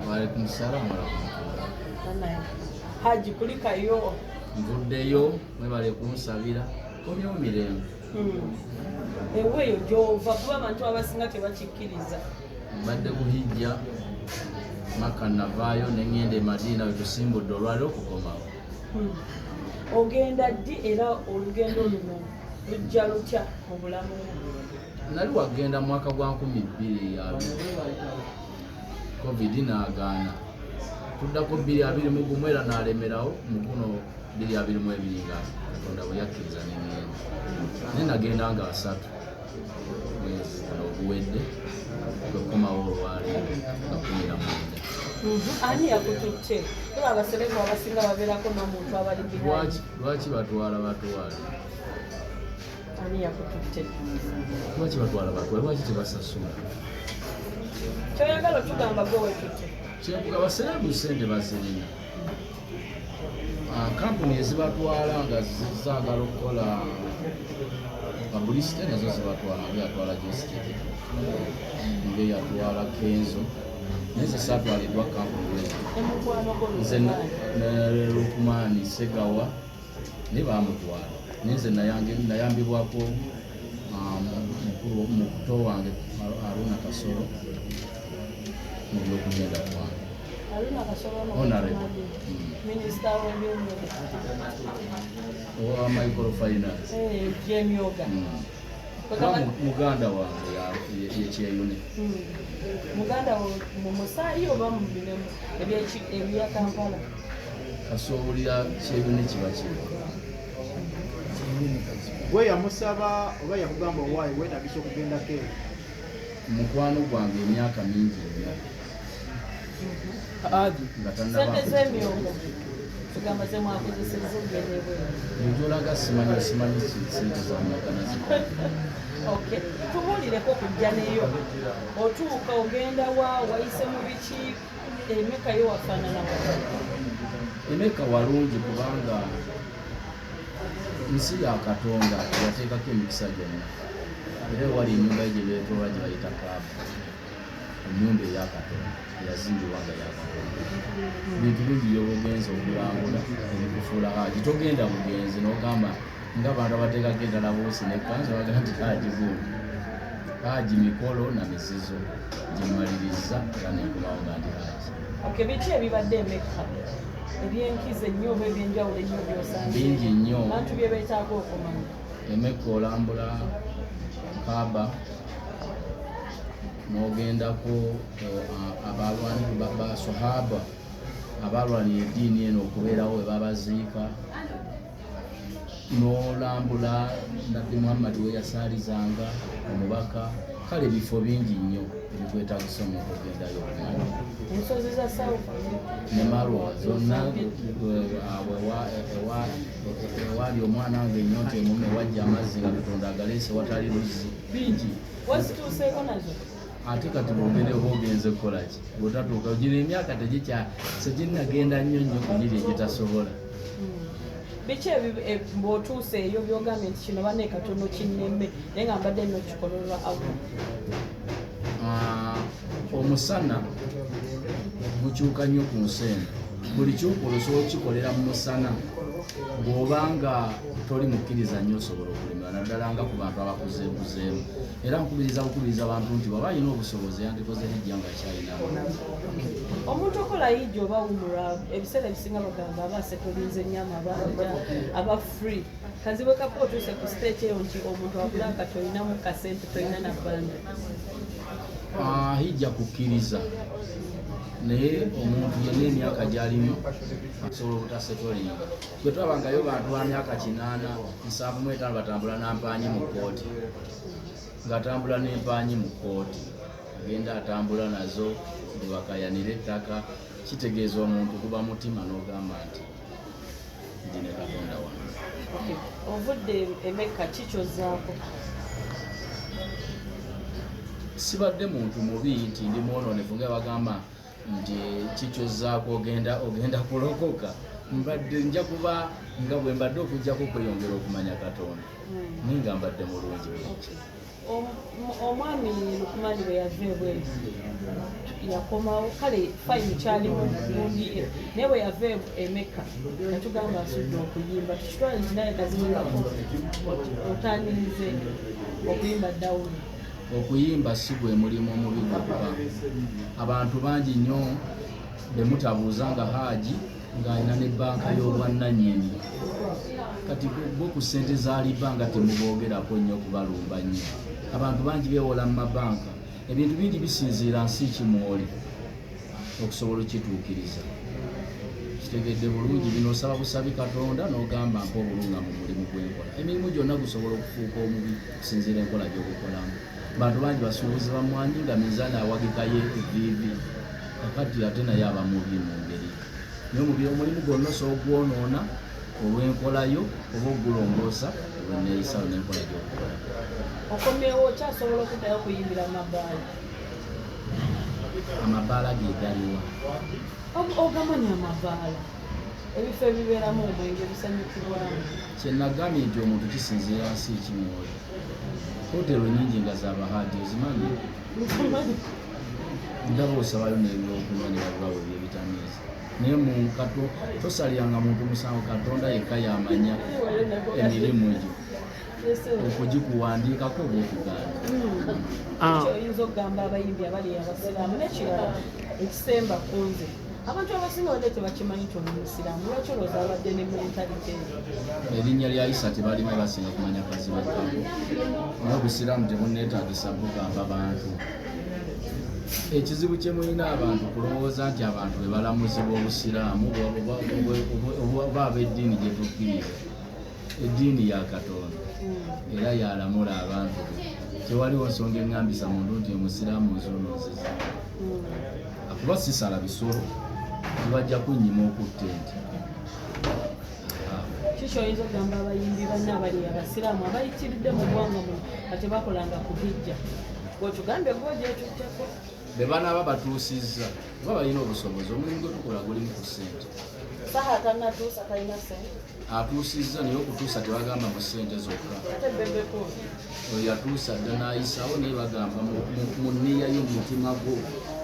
Waalaikum salaam Haji kulikayo nvuddeyo mwebale kunsabira komyewo mirembe eweeyo gy'ova kuba abantu abasinga tebakikkiriza mbadde kuhijja Maka navaayo ne ŋŋenda e Madiina we tusimbudde olwaliro okukomawo. Ogenda ddi era olugendo luno lujja lutya mu bulamu? Nali wagenda mwaka gwa 2020 COVID n'agaana tuddako 2021 era n'alemerawo mu guno 2022 nga Katonda bwe yakkiriza ne ŋŋenda naye nagenda nga 3 mwezi oguwedde okukomawo olwaleero nga 19. Ani yakututte? Kuba abaseremu abasinga babeerako n'omuntu abali behind. Lwaki batwala batwala? Ani yakututte? Lwaki batwala batwala? Lwaki tebasasula? Kyoyagala otugamba gwe wetutte? Abaseremu ssente bazirina. Kampuni ezibatwala nga zaagala okukola publicity nazo zibatwala nga yatwala Jositete nga yatwala Kenzo naye zisatwaliddwa kampuni nze Lukumani Segawa naye baamutwala naye nze nayambibwako mukuto wange Aruna Kasolo mu byokugenda kwange. Aruna Kasolo Minister wa microfinance by'emyoga muganda wange yekyeyune muganda mu musaayi oba mu biremu ebya Kampala kasobolera kyeyune kiba kiri gwe yamusaba oba yakugamba owaayi weetagisa okugendako eyo mukwano gwange emyaka mingi nnyo sente z'emyogo tugamba zemwakozeseza ogenebwe njolaga simanyi sente zamyaka naziko. Okay, tubuulireko kujja neyo otuuka ogenda wa wayise mu biki Mecca yo wafaanana Mecca walungi kubanga nsi ya Katonda yateekako emikisa gyonna era wali ennyumba ye gye beetoola gye bayita Kaaba ennyumba eya Katonda yazimbibwa nga ya Katonda bintu bingi byobugenzi okulambula ebikufuula haji togenda bugenzi n'ogamba ng'abantu abateekako endala buusi nekkanzu bagamba nti haji buubi haji mikolo na mizizo gimaliriza era nenkomawo nga ndi haji. Okay, biki ebibadde e Mecca ebyenkizo ennyo oba ebyenjawulo ennyo by'osanze bingi nnyo abantu bye beetaaga okumanya e Mecca olambula Kaaba n'ogendako abalwanyi basahaba abalwanira eddiini eno okubeerawo we babaziika n'olambula Nabbi Muhammad we yasaalizanga omubaka kale ebifo bingi nnyo ebikwetaagisa omuntu ogendayo okumanya ensozi za Saufa ne Marwa zonna ewaali omwana wange ennyonta emume wajja amazzi nga Katonda agaleese watali luzzi bingi wazituuseeko nazo ate kati bwogende oba ogenze kukola ki bwotatuuka ogira emyaka seginnagenda nnyo nnyo kugiri egitasobola. Biki bw'otuuse eyo byogambye nti kino banne katono kinnemme naye nga mbadde nno kikololwa awo? Omusana gukyuka nnyo ku nsi eno buli kyokola osobola okikolera mu musana bw'obanga toli mukkiriza nnyo osobola okulimira naddala nga ku bantu abakuzeekuzeemu era nkubiriza abantu nti bw'aba alina obusobozi yandikoze hijja nga kyalinamu. Omuntu okola hijja oba umura ebiseera ebisinga bagamba aba asekolinze nnyo amabanja aba free. Kazibwe Kapo otuuse ku stage eyo nti omuntu abulanga tolinamu kasente tolina na bbanja. Hijja kukkiriza naye omuntu yenna emyaka gy'alimu asobola obutasekolinga. Bwe twabangayo bantu ba myaka 8-7 batambula n'ampanyi mu kkooti ng'atambula n'empanyi mu kkooti agenda atambula nazo bwebakayanira ettaka kitegeeza omuntu kuba mutima n'ogamba nti ndi ne Katonda wange. Ovudde e Mecca kikyozaako? Sibadde muntu mubi nti ndi mwononefu nga bagamba nti kikyozaako ogenda kulokoka. Mbadde nja kuba nga bwe mbadde okujjako okweyongera okumanya Katonda naye nga mbadde mulungi. omwami Lukumani bwe yaveebwe yakomawo kale fayini kyali mundi naye bwe yava e Mecca yatugamba asudde okuyimba tukitwala nti naye Kazibwe Kapo otandirize okuyimba dawuni. Okuyimba si gwe mulimu omubi gwokka. Abantu bangi nnyo be mutabuuza nga Haaji ng'alina ne bbanka y'obwannannyini. Kati bo ku ssente z'aliba nga temuboogerako nnyo kubalumba nnyo. Abantu bangi beewola mu mabanka. Ebintu bingi bisinziira nsi kimwoli okusobola okituukiriza. Kitegedde bulungi bino osaba busabi Katonda n'ogamba mpa obulunga mu mulimu gw'enkola. Emirimu gyonna gusobola okufuuka omubi okusinziira enkola gy'ogukolamu. Abantu bangi basuubuzi bamwanyi nga mizaani awagikayo eviivi kakati ate naye aba mubi mu ngeri. Naye omulimu gwonna osobola ogwonoona olw'enkolayo oba ogulongoosa olw'enneeyisa n'enkola gy'okukola. Akomyewo okyasobola okuddayo okuyimbira amabaala? Amabaala ge galiwa? Ogamanya amabaala ebifo ebibeeramu omwenge bisanyukirwamu? Kye nagambye nti omuntu kisinziira nsi kimwoli. Hotelo nyingi nga z'abahaadi ozimanyi? Ndaba osabayo n'ebyokunywa ne babulawo ebyebitamiiza. Naye mu kato tosalyanga muntu musango, Katonda yekka y'amanya emirimu gyo. Okugikuwandiikako oba okugaana. Ekyo oyinza okugamba abayimbi abali abasiraamu n'ekirala ekisemba ku nze. Abantu abasinga badde tebakimanyi nti oli musiraamu, lwaki olowooza abadde ne mentalite? Erinnya lya Isa tebalimu basinga kumanya Kazibwe Kapo. Naye obusiraamu tebunneetaagisa bugamba bantu. Ekizibu kye mulina abantu kulowooza nti abantu be balamuzibwa obusiraamu oba ab'eddiini gye tukkiriza. Eddiini ya Katonda era yalamula abantu be. Tewaliwo nsonga eŋŋambisa muntu nti omusiraamu nzoonoozeza. Akuba sisala bisolo tibajja kunnyima okutta ente. Kiki oyinza okugamba abayimbi banna abali abasiraamu abayitiridde mu ggwanga muno nga tebakolanga ku hijja? Bw'otugambye gw'ogyetutteko be banaaba batuusizza oba balina obusobozi. Omulimu gwe tukola gulimu ku ssente. saha tannatuusa talina ssente? Atuusizza naye okutuusa tebagamba mu ssente zokka. Ate Bebeko oyo yatuusa dda n'ayisawo naye bagamba mu nniya y'omutima gwo,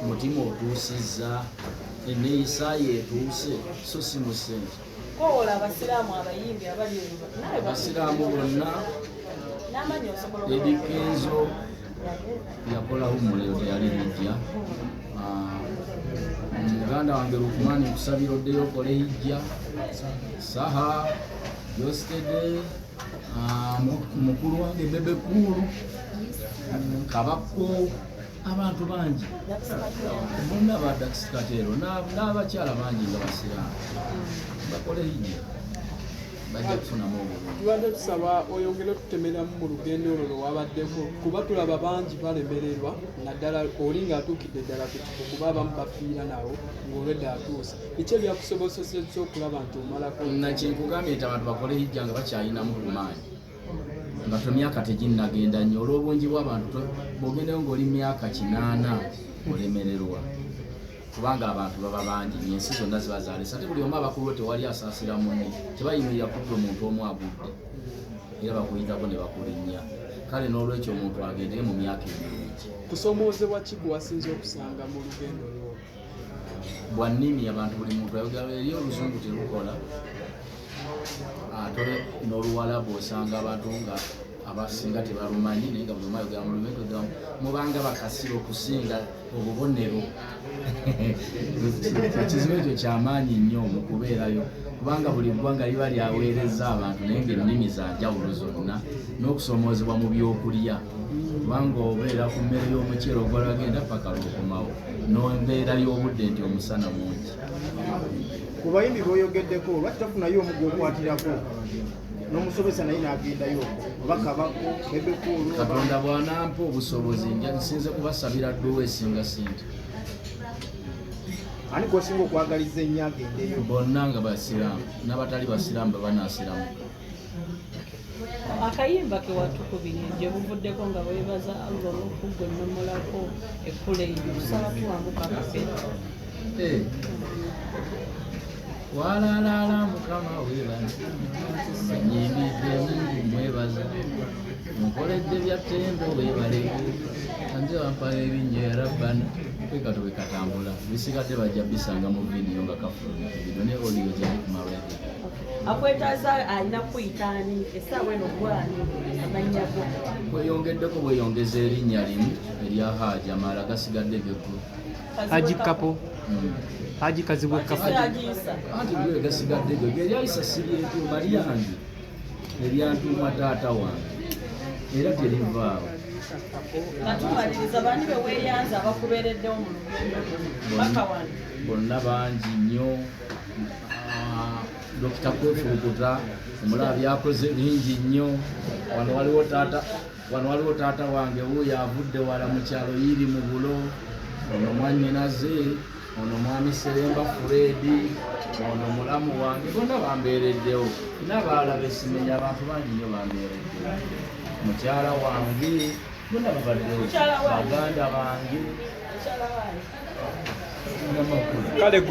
mutima otuusizza, enneeyisa yeetuuse so si mu ssente. kowola abasiraamu abayimbi abali abasiraamu bonna n'amanyi osobola Edikenzo yakolawo muliro teyali hijja. Muganda wange Lukumani nkusabira oddeyo okole hijja. Saha Yostede mukulu wange Bebe Kulu Kabako, abantu bangi bonna baddakisikatero n'abakyala bangi nga basiraamu bakole hijja bajja kufunamu obulungi. Tubadde tusaba oyongere okutemeramu mu lugendo olwo lwewabaddeko kuba tulaba bangi balemererwa naddala oli ng'atuukidde ddala ku kifo kuba abamu bafiira nawo ng'olwedde atuusa. Biki ebyakusobozesezza okulaba nti omalako? Nakinkugambye nti abantu bakole hijja nga bakyalinamu ku maanyi nga myaka teginnagenda nnyo olw'obungi bw'abantu. Bw'ogendayo ng'oli myaka 8 olemererwa kubanga abantu baba bangi nnyo, ensi zonna ziba zaalesa. Ate buli omu abakulu tewali asaasira munne, tebayimirira kudda omuntu omu agudde era bakuyitako ne bakulinnya. Kale n'olwekyo omuntu agendeye mu myaka emirungi. Kusomoozebwa ki gwe wasinze okusanga mu lugendo lwo? Bwa nnimi abantu buli muntu ayogera eri oluzungu terukola. Ate n'oluwalabu osanga abantu nga abasinga tebalumanyi naye nga buli omu ayogera mu lulimi gamu mubanga bakasira okusinga obubonero. Ekizibu ekyo kyamaanyi nnyo mu kubeerayo kubanga buli ggwanga liba lyaweereza abantu naye ng'ennimi za njawulo zonna n'okusoomoozebwa mu byokulya kubanga obeera ku mmere y'omuceere ogola agenda paka lwokomawo n'embeera y'obudde nti omusana mungi. Ku bayimbi b'oyogeddeko lwaki tafunayo omu gw'okwatirako n'omusomesa naye n'agendayo oba Kabako Bebe Kulu? Katonda bw'anampa obusobozi nsinze kubasabira ddowe esinga sente. Ani gw'osinga okwagaliza ennyo agendeyo? Bonna nga basiraamu n'abatali basiraamu baba naasiramu. akayimba ke watukubira gye buvuddeko nga weebaza Allah olw'okugwennamulako ekkula eryo tusaba tuwamu kakapera. walalaala mukama weebale nyimbidde mungu mwebaza mukoledde bya ttendo weebale anze wampala ebinnya erabbana kwekato wekatambula bisigadde bajja bisanga mu vidiyo nga kafulumya vidiyo ne oliyo gyali kumalwedi akwetaaza alina kuyitaani essaawa eno gwani amanyago kweyongeddeko bweyongeza erinnya limu erya Haji amala gasigadde geggulu Haji Kapo Haji Kazibwe Kapo anti bwe gasigadde geggulu eryayisa siryetuuma lyange eryantuuma taata wange era terivaawo natumaliriza bani beweeyanza abakubeereddewo mu lugendo paka wano bonna bangi nnyo Dr. Kwefuukuta omulaba byakoze bingi nnyo wano waliwo taata wange wuuyo avudde wala mu kyalo yiri mu bulo ono mwannyinaze ono mwami Seremba Furedi ono mulamu wange bonna bambeereddewo n'abalala besimenya abantu bangi nnyo bambeereddewo mukyala wange bonna babaddewo baganda bange kale